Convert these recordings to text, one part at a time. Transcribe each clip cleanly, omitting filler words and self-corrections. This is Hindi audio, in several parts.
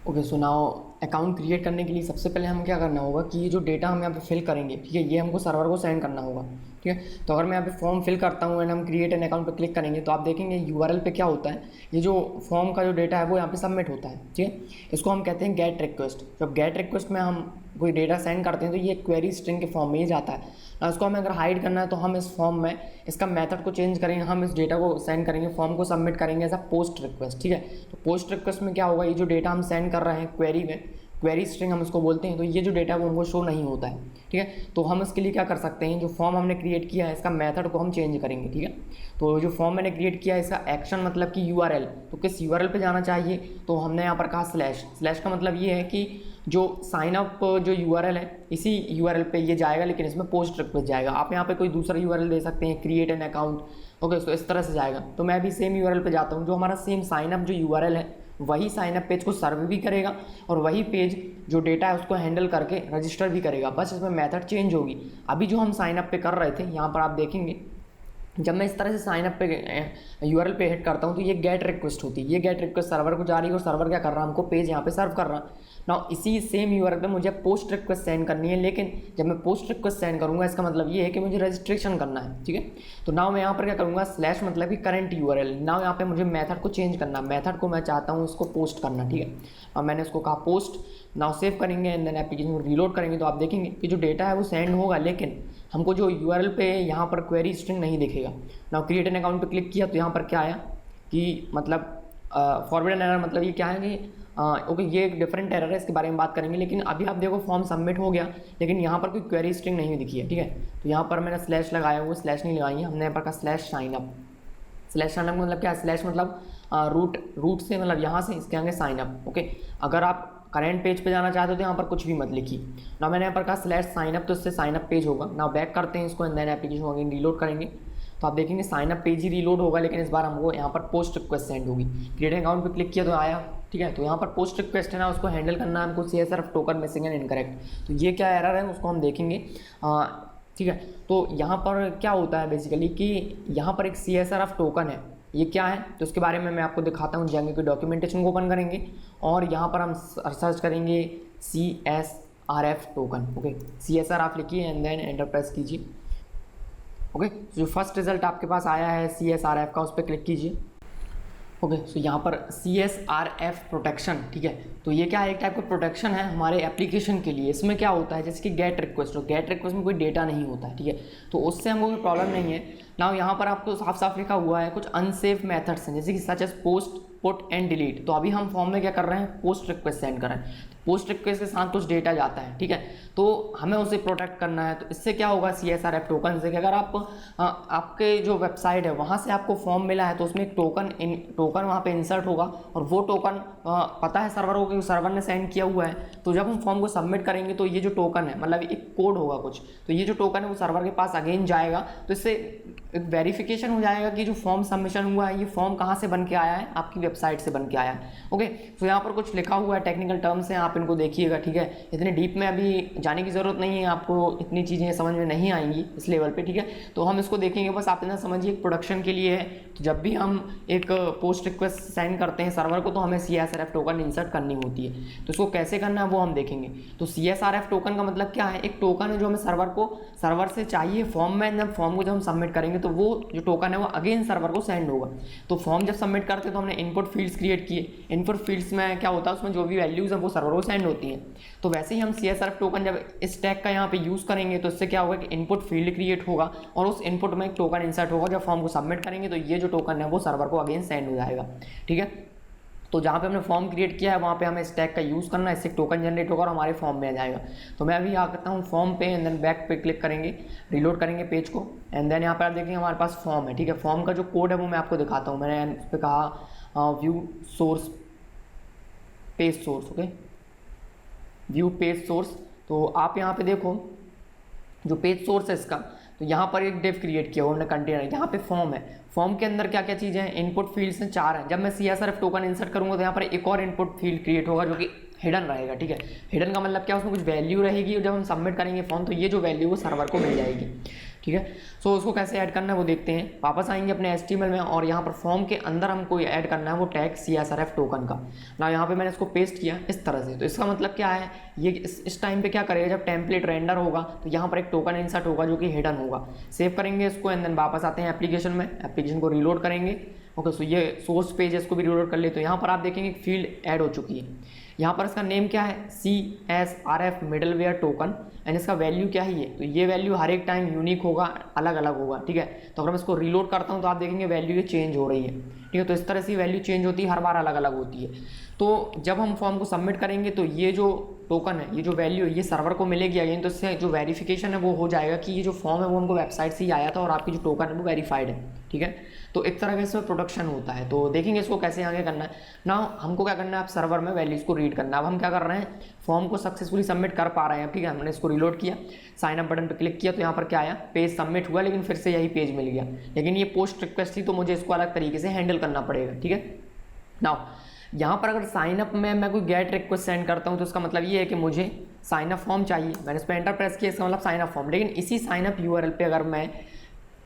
Okay, so now account create करने के लिए सबसे पहले हम क्या करना होगा कि ये जो डेटा हम यहाँ पे फिल करेंगे, ठीक है, ये हमको सर्वर को सेंड करना होगा। ठीक है, तो अगर मैं यहाँ पे फॉर्म फिल करता हूँ एंड हम क्रिएट एन अकाउंट पे क्लिक करेंगे तो आप देखेंगे यूआरएल पे क्या होता है, ये जो फॉर्म का जो डेटा है वो यहाँ पे सबमिट होता है। ठीक है, इसको हम कहते हैं गेट रिक्वेस्ट। जब गेट रिक्वेस्ट में हम कोई डेटा सेंड करते हैं तो ये क्वेरी स्ट्रिंग के फॉर्म में ही जाता है। ना इसको हमें अगर हाइड करना है तो हम इस फॉर्म में इसका मेथड को चेंज करेंगे, हम इस डेटा को सेंड करेंगे, फॉर्म को सबमिट करेंगे एज अ पोस्ट रिक्वेस्ट। ठीक है, तो पोस्ट रिक्वेस्ट में क्या होगा, ये जो डेटा हम सेंड कर रहे हैं क्वेरी में, क्वेरी स्ट्रिंग हम इसको बोलते हैं, तो ये जो डेटा है वो उनको शो नहीं होता है। ठीक है, तो हम इसके लिए क्या कर सकते हैं, जो फॉर्म हमने क्रिएट किया है इसका मेथड को हम चेंज करेंगे। ठीक है, तो जो फॉर्म मैंने क्रिएट किया है इसका एक्शन मतलब कि यूआरएल, तो किस यूआरएल पे जाना चाहिए, तो हमने यहाँ पर कहा स्लैश। स्लैश का मतलब ये है कि जो साइन अप जो यूआरएल है इसी यूआरएल पे ये जाएगा, लेकिन इसमें पोस्ट रिक्वेस्ट जाएगा। आप यहाँ पे कोई दूसरा यूआरएल दे सकते हैं, क्रिएट एन अकाउंट। ओके, तो इस तरह से जाएगा। तो मैं भी सेम यूआरएल पे जाता हूँ, जो हमारा सेम साइन अप जो यूआरएल है वही साइन अप पेज को सर्व भी करेगा और वही पेज जो डेटा है उसको हैंडल करके रजिस्टर भी करेगा, बस इसमें मेथड चेंज होगी। अभी जो हम साइन अप पे कर रहे थे, यहाँ पर आप देखेंगे जब मैं इस तरह से साइन अप पे यूआरएल पे हिट करता हूँ तो ये गेट रिक्वेस्ट होती है, ये गेट रिक्वेस्ट सर्वर को जा रही है और सर्वर क्या कर रहा है, हमको पेज यहाँ पे सर्व कर रहा है ना। इसी सेम यूआरएल पे मुझे पोस्ट रिक्वेस्ट सेंड करनी है, लेकिन जब मैं पोस्ट रिक्वेस्ट सेंड करूँगा इसका मतलब ये है कि मुझे रजिस्ट्रेशन करना है। ठीक है, तो नाउ मैं यहाँ पर क्या करूँगा, स्लैश मतलब कि करंट यूआरएल। नाउ यहाँ पे मुझे मेथड को चेंज करना, मेथड को मैं चाहता हूँ इसको पोस्ट करना। ठीक है, और मैंने इसको कहा पोस्ट। नाउ सेव करेंगे एंड देन एप्लीकेशन को रीलोड करेंगे तो आप देखेंगे कि जो डेटा है वो सेंड होगा, लेकिन हमको जो यूआरएल पे यहाँ पर क्वेरी स्ट्रिंग नहीं दिखेगा। नाउ क्रिएट एन अकाउंट पे क्लिक किया तो यहाँ पर क्या आया कि मतलब फॉरवर्ड एरर, मतलब ये क्या है कि ओके ये एक डिफरेंट एरर है, इसके बारे में बात करेंगे। लेकिन अभी आप देखो फॉर्म सबमिट हो गया, लेकिन यहाँ पर कोई क्वेरी स्ट्रिंग नहीं दिखी है। ठीक है, तो यहाँ पर मैंने स्लैश लगाया, वो स्लैश नहीं लगाई है हमने, यहाँ पर कहा slash sign up. Slash sign up मतलब क्या है, स्लैश मतलब रूट से, मतलब यहाँ से इसके आगे साइन अप। ओके, अगर आप करेंट पेज पे जाना चाहते हो तो यहाँ पर कुछ भी मत लिखिए ना। मैंने यहाँ पर कहा स्लैश साइन अप, तो इससे साइन अप पेज होगा ना। बैक करते हैं इसको एंड देन एप्लीकेशन को अगेन रीलोड करेंगे तो आप देखेंगे साइन अप पेज ही रीलोड होगा, लेकिन इस बार हमको यहाँ पर पोस्ट रिक्वेस्ट सेंड होगी। क्रिएट अकाउंट पे क्लिक किया तो आया। ठीक है, तो यहाँ पर पोस्ट रिक्वेस्ट है ना, उसको हैंडल करना है हमको, CSRF token missing and incorrect. तो ये क्या एरर है उसको हम देखेंगे। ठीक है, तो यहाँ पर क्या होता है बेसिकली कि यहाँ पर एक CSRF टोकन है, ये क्या है तो इसके बारे में मैं आपको दिखाता हूँ। जाएंगे कोई डॉक्यूमेंटेशन को ओपन करेंगे और यहाँ पर हम सर्च करेंगे CSRF टोकन। ओके, CSRF लिखिए एंड देन एंटर प्रेस कीजिए। ओके, जो फर्स्ट रिजल्ट आपके पास आया है CSRF का, उस पर क्लिक कीजिए। ओके, सो यहाँ पर CSRF प्रोटेक्शन। ठीक है, तो ये क्या है, एक टाइप का प्रोटेक्शन है हमारे एप्लीकेशन के लिए। इसमें क्या होता है, जैसे कि गेट रिक्वेस्ट हो, गेट रिक्वेस्ट में कोई डेटा नहीं होता है। ठीक है, तो उससे हमको कोई प्रॉब्लम नहीं है ना। यहाँ पर आपको साफ साफ लिखा हुआ है कुछ अनसेफ मेथड्स हैं, जैसे कि such as post, put and delete. तो अभी हम फॉर्म में क्या कर रहे हैं, पोस्ट रिक्वेस्ट सेंड कर रहे हैं, पोस्ट रिक्वेस्ट के साथ कुछ डेटा जाता है। ठीक है, तो हमें उसे प्रोटेक्ट करना है। तो इससे क्या होगा CSRF टोकन से कि अगर आप आपके जो वेबसाइट है वहाँ से आपको फॉर्म मिला है तो उसमें एक टोकन वहाँ पे इंसर्ट होगा और वो टोकन पता है सर्वर को, क्योंकि सर्वर ने सेंड किया हुआ है। तो जब हम फॉर्म को सबमिट करेंगे तो ये जो टोकन है, मतलब एक कोड होगा कुछ, तो ये जो टोकन है वो सर्वर के पास अगेन जाएगा। तो इससे एक वेरिफिकेशन हो जाएगा कि जो फॉर्म सबमिशन हुआ है ये फॉर्म कहाँ से बन के आया है, आपकी वेबसाइट से बन के आया है। ओके, तो यहाँ पर कुछ लिखा हुआ है, टेक्निकल टर्म्स हैं, आप इनको देखिएगा। ठीक है, इतने डीप में अभी जाने की ज़रूरत नहीं है, आपको इतनी चीज़ें समझ में नहीं आएंगी इस लेवल पे। ठीक है, तो हम इसको देखेंगे, बस आप इतना समझिए प्रोडक्शन के लिए है। तो जब भी हम एक पोस्ट रिक्वेस्ट सेंड करते हैं सर्वर को तो हमें CSRF टोकन इंसर्ट करनी होती है। तो इसको कैसे करना है वो हम देखेंगे। तो CSRF टोकन का मतलब क्या है, एक टोकन है जो हमें सर्वर से चाहिए फॉर्म में। जब फॉर्म को जब हम सबमिट करेंगे तो वो जो टोकन है वो अगेन सर्वर को सेंड होगा। तो फॉर्म जब सबमिट करते हैं तो हमने इनपुट फील्ड्स क्रिएट किए, इनपुट फील्ड्स में क्या होता है, उसमें जो भी वैल्यूज़ हैं वो सर्वर को सेंड होती हैं। तो वैसे ही हम CSRF टोकन जब इस टैग का यहाँ पे यूज़ करेंगे तो इससे क्या होगा कि इनपुट फील्ड क्रिएट होगा और उस इनपुट में एक टोकन इंसर्ट होगा। जब फॉर्म को सबमिट करेंगे तो ये जो टोकन है वो सर्वर को अगेन सेंड हो जाएगा। ठीक है, तो जहाँ पे हमने फॉर्म क्रिएट किया है वहाँ पे हमें इस टैग का यूज़ करना है, इससे टोकन जनरेट होगा और हमारे फॉर्म में आ जाएगा। तो मैं अभी आ करता हूँ फॉर्म पे एंड देन बैक पे क्लिक करेंगे, रीलोड करेंगे पेज को एंड देन यहाँ पर आप देखेंगे हमारे पास फॉर्म है। ठीक है, फॉर्म का जो कोड है वो मैं आपको दिखाता हूँ। मैंने उस पर कहा view source page source. Okay, view page source. तो आप यहाँ पे देखो जो पेज सोर्स है इसका, तो यहाँ पर एक डिव क्रिएट किया हुआ हमने कंटेनर, यहाँ पे फॉर्म है। फॉर्म के अंदर क्या क्या चीज़ें हैं, इनपुट फील्ड्स हैं 4 हैं। जब मैं CSRF टोकन इंसर्ट करूँगा तो यहाँ पर एक और इनपुट फील्ड क्रिएट होगा जो कि हिडन रहेगा। ठीक है, हिडन का मतलब क्या, उसमें कुछ वैल्यू रहेगी और जब हम सबमिट करेंगे फॉर्म तो ये जो वैल्यू वो सर्वर को मिल जाएगी। ठीक है। सो उसको कैसे ऐड करना है वो देखते हैं। वापस आएंगे अपने HTML में और यहाँ पर फॉर्म के अंदर हमको ऐड करना है वो टैग CSRF टोकन का। ना यहाँ पे मैंने इसको पेस्ट किया इस तरह से। तो इसका मतलब क्या है, ये इस टाइम पे क्या करेगा, जब टेम्पलेट रेंडर होगा तो यहाँ पर एक टोकन इंसर्ट होगा जो कि हिडन होगा। सेव करेंगे इसको एंड देन वापस आते हैं एप्लीकेशन में, एप्लीकेशन को रीलोड करेंगे। ओके, सो ये सोर्स पेज है, इसको भी रीलोड कर ले। तो यहाँ पर आप देखेंगे फील्ड ऐड हो चुकी है। यहाँ पर इसका नेम क्या है, CSRF मिडलवेयर टोकन एंड इसका वैल्यू क्या है ये, तो ये वैल्यू हर एक टाइम यूनिक होगा, अलग अलग होगा। ठीक है, तो अगर मैं इसको रीलोड करता हूँ तो आप देखेंगे वैल्यू ये चेंज हो रही है। ठीक है, तो इस तरह से वैल्यू चेंज होती है, हर बार अलग अलग होती है। तो जब हम फॉर्म को सबमिट करेंगे तो ये जो टोकन है, ये जो वैल्यू है, ये सर्वर को मिलेगी अगेन। तो इससे जो वेरिफिकेशन है वो हो जाएगा कि ये जो फॉर्म है वो उनको वेबसाइट से ही आया था और आपकी जो टोकन है वो वेरीफाइड है। ठीक है, तो एक तरह का इसमें प्रोडक्शन होता है। तो देखेंगे इसको कैसे आगे करना है ना। हमको क्या करना है, आप सर्वर में वैल्यूज को रीड करना है। अब हम क्या कर रहे हैं, फॉर्म को सक्सेसफुली सबमिट कर पा रहे हैं। ठीक है, हमने इसको रिलोड किया, साइन अप बटन पर क्लिक किया तो यहाँ पर क्या आया, पेज सबमिट हुआ, लेकिन फिर से यही पेज मिल गया। लेकिन ये पोस्ट रिक्वेस्ट थी तो मुझे इसको अलग तरीके से हैंडल करना पड़ेगा। ठीक है, नाउ यहाँ पर अगर साइन अप में मैं कोई गेट रिक्वेस्ट सेंड करता हूँ तो इसका मतलब ये है कि मुझे साइन अप फॉर्म चाहिए। मैंने इस पर एंटर प्रेस किया, इसका मतलब साइन अप फॉर्म। लेकिन इसी साइन अप URL पे अगर मैं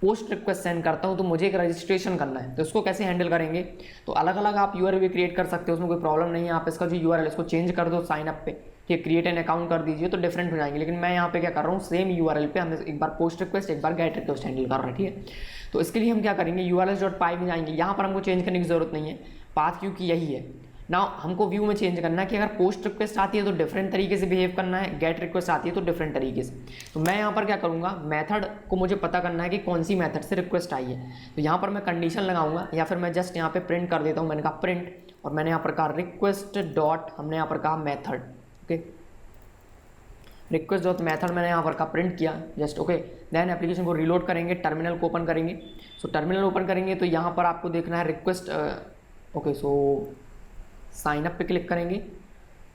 पोस्ट रिक्वेस्ट सेंड करता हूँ तो मुझे एक रजिस्ट्रेशन करना है। तो इसको कैसे हैंडल करेंगे, तो अलग अलग आप URL भी क्रिएट कर सकते हो, उसमें कोई प्रॉब्लम नहीं है। आप इसका जो URL इसको चेंज कर दो साइन अप पे, ठीक है, क्रिएट एन अकाउंट कर दीजिए तो डिफरेंट हो जाएंगे। लेकिन मैं यहाँ पे क्या कर रहा हूँ, सेम URL पे हम एक बार पोस्ट रिक्वेस्ट एक बार गेट रिक्वेस्ट हैंडल कर रहे हैं। ठीक है, तो इसके लिए हम क्या करेंगे, urls.py में जाएंगे। यहाँ पर हमको चेंज करने की जरूरत नहीं है, पाथ क्योंकि यही है ना। हमको व्यू में चेंज करना है कि अगर पोस्ट रिक्वेस्ट आती है तो डिफरेंट तरीके से बिहेव करना है, गेट रिक्वेस्ट आती है तो डिफरेंट तरीके से। तो मैं यहाँ पर क्या करूँगा, मेथड को मुझे पता करना है कि कौन सी मेथड से रिक्वेस्ट आई है। तो यहाँ पर मैं कंडीशन लगाऊंगा या फिर मैं जस्ट यहाँ पे प्रिंट कर देता हूँ। मैंने कहा प्रिंट और मैंने यहाँ पर कहा रिक्वेस्ट डॉट, हमने यहाँ पर कहा method. Okay, request dot method मैंने यहाँ पर का प्रिंट किया जस्ट। ओके, देन एप्लीकेशन को रीलोड करेंगे, टर्मिनल को ओपन करेंगे। सो टर्मिनल ओपन करेंगे तो यहाँ पर आपको देखना है request. Okay, so sine up पे क्लिक करेंगे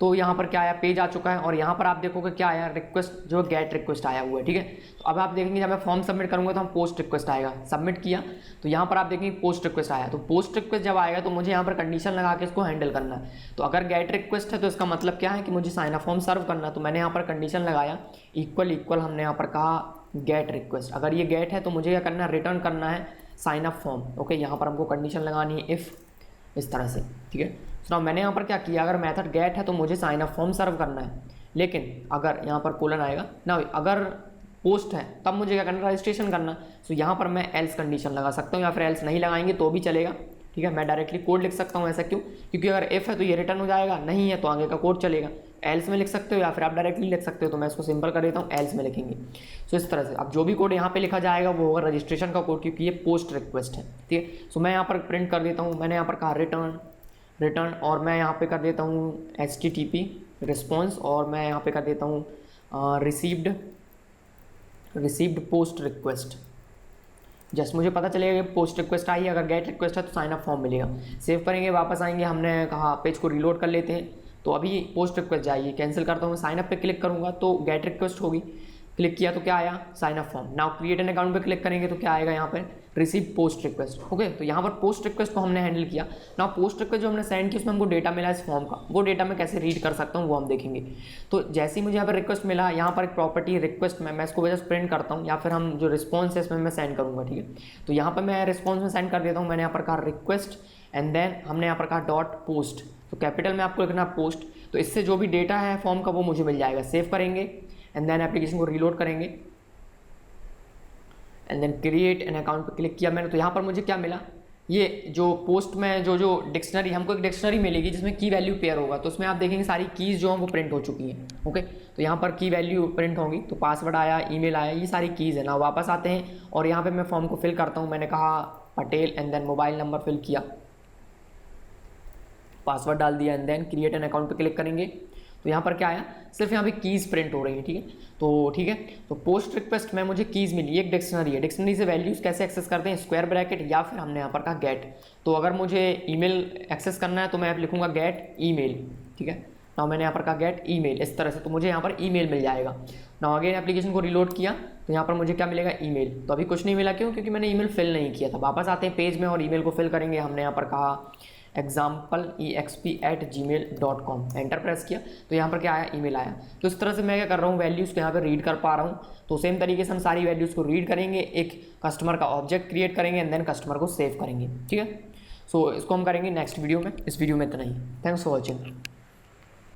तो यहाँ पर क्या आया, पेज आ चुका है। और यहाँ पर आप देखोगे क्या आया, रिक्वेस्ट जो गेट रिक्वेस्ट आया हुआ है। ठीक है, तो अब आप देखेंगे जब मैं फॉर्म सबमिट करूँगा तो हम पोस्ट रिक्वेस्ट आएगा। सबमिट किया तो यहाँ पर आप देखेंगे पोस्ट रिक्वेस्ट आया। तो पोस्ट रिक्वेस्ट जब आएगा तो मुझे यहाँ पर कंडीशन लगा के इसको हैंडल करना है। तो अगर गेट रिक्वेस्ट है तो इसका मतलब क्या है कि मुझे साइन अप फॉर्म सर्व करना। तो मैंने यहाँ पर कंडीशन लगाया इक्वल इक्वल, हमने यहाँ पर कहा गेट रिक्वेस्ट। अगर ये गेट है तो मुझे क्या करना है, रिटर्न करना है साइन अप फॉर्म। ओके, यहाँ पर हमको कंडीशन लगानी है इफ़, इस तरह से। ठीक है, तो मैंने यहाँ पर क्या किया, अगर मेथड गेट है तो मुझे साइन अप फॉर्म सर्व करना है। लेकिन अगर यहाँ पर कोलन आएगा ना, अगर पोस्ट है तब मुझे क्या करना, रजिस्ट्रेशन करना। सो यहाँ पर मैं एल्स कंडीशन लगा सकता हूँ या फिर एल्स नहीं लगाएंगे तो भी चलेगा। ठीक है, मैं डायरेक्टली कोड लिख सकता हूँ। ऐसा क्यों, क्योंकि अगर इफ़ है तो ये रिटर्न हो जाएगा, नहीं है तो आगे का कोड चलेगा। एल्स में लिख सकते हो या फिर आप डायरेक्टली लिख सकते हो। तो मैं इसको सिंपल कर देता हूँ, एल्स में लिखेंगे। सो इस तरह से अब जो भी कोड यहाँ पे लिखा जाएगा वो होगा रजिस्ट्रेशन का कोड, क्योंकि ये पोस्ट रिक्वेस्ट है। ठीक है, सो मैं यहाँ पर प्रिंट कर देता हूँ। मैंने यहाँ पर कहा रिटर्न और मैं यहाँ पे कर देता हूँ HTTP रिस्पॉन्स और मैं यहाँ पे कर देता हूँ रिसीव्ड पोस्ट रिक्वेस्ट। जस्ट मुझे पता चलेगा कि पोस्ट रिक्वेस्ट आई है। अगर गेट रिक्वेस्ट है तो साइन अप फॉर्म मिलेगा। सेव करेंगे, वापस आएंगे, हमने कहा पेज को रीलोड कर लेते हैं। तो अभी पोस्ट रिक्वेस्ट जाइए, कैंसिल करता हूँ, साइन अप पे क्लिक करूँगा तो गेट रिक्वेस्ट होगी। क्लिक किया तो क्या आया, sign up form. Now create an account पे क्लिक करेंगे तो क्या आएगा, यहाँ पर रिसीव पोस्ट रिक्वेस्ट। ओके, तो यहाँ पर पोस्ट रिक्वेस्ट को हमने हैंडल किया। नाउ पोस्ट रिक्वेस्ट जो हमने सेंड की उसमें हमको डेटा मिला इस फॉर्म का, वो डेटा मैं कैसे रीड कर सकता हूँ वो हम देखेंगे। तो जैसे ही मुझे यहाँ पर रिक्वेस्ट मिला, यहाँ पर एक प्रॉपर्टी रिक्वेस्ट में मैं इसको वजह से प्रिंट करता हूँ या फिर हम जो रिस्पॉन्स है इसमें मैं सेंड करूँगा। ठीक है, तो यहाँ पर मैं रिस्पॉन्स में सेंड कर देता हूँ। मैंने यहाँ पर कहा रिक्वेस्ट एंड देन हमने यहाँ पर कहा डॉट पोस्ट। तो कैपिटल में आपको लिखना पोस्ट। तो इससे जो भी डेटा है फॉर्म का वो मुझे मिल जाएगा। सेव करेंगे एंड देन एप्लीकेशन को रीलोड करेंगे and then create an account पर क्लिक किया मैंने। तो यहाँ पर मुझे क्या मिला, ये जो पोस्ट में जो डिक्शनरी, हमको एक डिक्शनरी मिलेगी जिसमें की वैल्यू पेयर होगा। तो उसमें आप देखेंगे सारी कीज़ जो हैं वो प्रिंट हो चुकी हैं। ओके, तो यहाँ पर की वैल्यू प्रिंट होंगी। तो पासवर्ड आया, ईमेल आया, ये सारी कीज़ है ना। वापस आते हैं और यहाँ पर मैं फॉर्म को फिल करता हूँ। मैंने कहा Patel and then mobile number fill किया, पासवर्ड डाल दिया and then create an account पर क्लिक करेंगे। तो यहाँ पर क्या आया, सिर्फ यहाँ पे कीज़ प्रिंट हो रही है। ठीक है, तो ठीक है, तो पोस्ट रिक्वेस्ट में मुझे कीज़ मिली, एक डिक्शनरी है। डिक्शनरी से वैल्यूज़ कैसे एक्सेस करते हैं, स्क्वायर ब्रैकेट या फिर हमने यहाँ पर कहा गेट। तो अगर मुझे ईमेल एक्सेस करना है तो मैं लिखूँगा गेट ईमेल। ठीक है, ना मैंने यहाँ पर कहा गेट ईमेल, इस तरह से। तो मुझे यहाँ पर ईमेल मिल जाएगा। ना अगेन एप्लीकेशन को रिलोड किया तो यहाँ पर मुझे क्या मिलेगा, ईमेल। तो अभी कुछ नहीं मिला, क्यों, क्योंकि मैंने ईमेल फिल नहीं किया था। वापस आते हैं पेज में और ईमेल को फिल करेंगे। हमने यहाँ पर कहा example@gmail.com, एंटर प्रेस किया तो यहाँ पर क्या आया, ईमेल आया। तो इस तरह से मैं क्या कर रहा हूँ, वैल्यूज़ को यहाँ पे रीड कर पा रहा हूँ। तो सेम तरीके से हम सारी वैल्यूज़ को रीड करेंगे, एक कस्टमर का ऑब्जेक्ट क्रिएट करेंगे एंड देन कस्टमर को सेव करेंगे। ठीक है, सो इसको हम करेंगे नेक्स्ट वीडियो में। इस वीडियो में इतना ही। Thanks for watching.